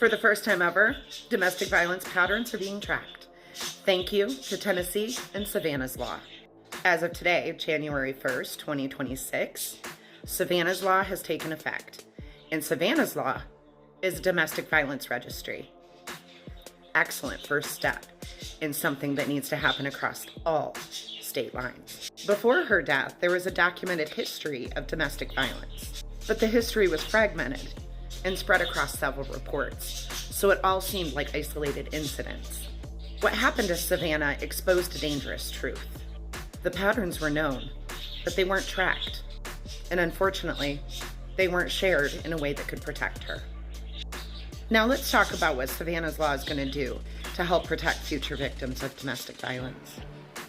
For the first time ever, domestic violence patterns are being tracked. Thank you to Tennessee and Savannah's law. As of today, January 1st, 2026, Savannah's law has taken effect, and Savannah's law is a domestic violence registry. Excellent first step in something that needs to happen across all state lines. Before her death, there was a documented history of domestic violence, but the history was fragmented and spread across several reports, so it all seemed like isolated incidents. What happened to Savannah exposed a dangerous truth. The patterns were known, but they weren't tracked, and unfortunately, they weren't shared in a way that could protect her. Now let's talk about what Savannah's law is going to do to help protect future victims of domestic violence.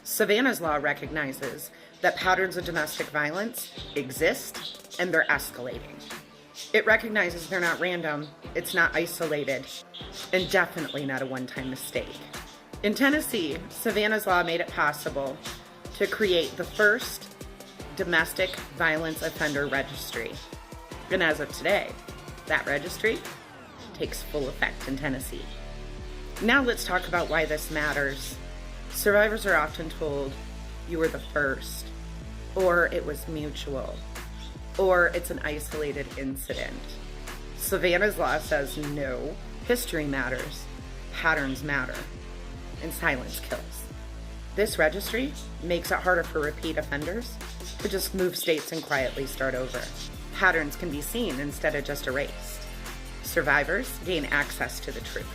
Savannah's law recognizes that patterns of domestic violence exist and they're escalating. It recognizes they're not random, it's not isolated, and definitely not a one-time mistake. In Tennessee, Savannah's law made it possible to create the first domestic violence offender registry. And as of today, that registry takes full effect in Tennessee. Now let's talk about why this matters. Survivors are often told, you were the first, or it was mutual, or it's an isolated incident. Savannah's law says no, history matters, patterns matter, and silence kills. This registry makes it harder for repeat offenders to just move states and quietly start over. Patterns can be seen instead of just erased. Survivors gain access to the truth.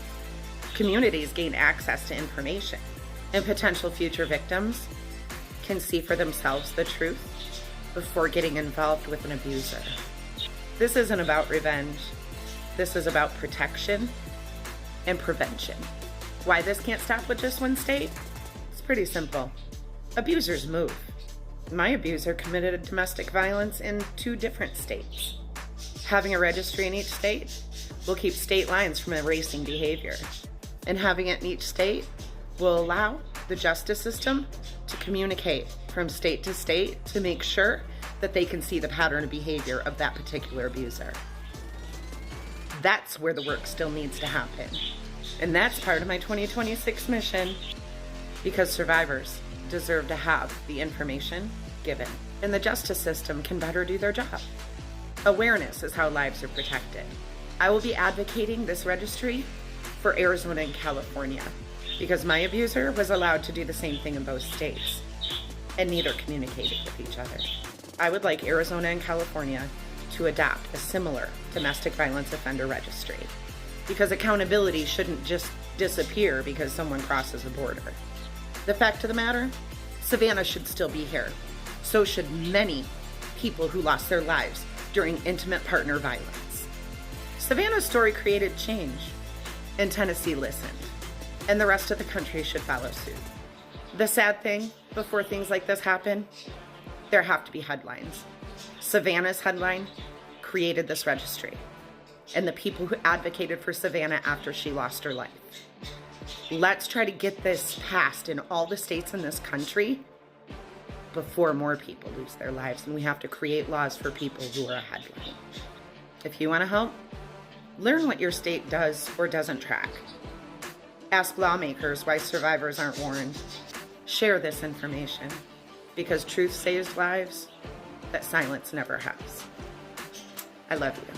Communities gain access to information, and potential future victims can see for themselves the truth before getting involved with an abuser. This isn't about revenge. This is about protection and prevention. Why this can't stop with just one state? It's pretty simple. Abusers move. My abuser committed domestic violence in 2 different states. Having a registry in each state will keep state lines from erasing behavior. And having it in each state will allow the justice system to communicate from state to state to make sure that they can see the pattern of behavior of that particular abuser. That's where the work still needs to happen. And that's part of my 2026 mission, because survivors deserve to have the information given, and the justice system can better do their job. Awareness is how lives are protected. I will be advocating this registry for Arizona and California, because my abuser was allowed to do the same thing in both states, and neither communicated with each other. I would like Arizona and California to adopt a similar domestic violence offender registry, because accountability shouldn't just disappear because someone crosses a border. The fact of the matter, Savannah should still be here. So should many people who lost their lives during intimate partner violence. Savannah's story created change, and Tennessee listened, and the rest of the country should follow suit. The sad thing, before things like this happen, there have to be headlines. Savannah's headline created this registry, and the people who advocated for Savannah after she lost her life. Let's try to get this passed in all the states in this country before more people lose their lives, and we have to create laws for people who are a headline. If you want to help, learn what your state does or doesn't track. Ask lawmakers why survivors aren't warned. Share this information, because truth saves lives that silence never has. I love you.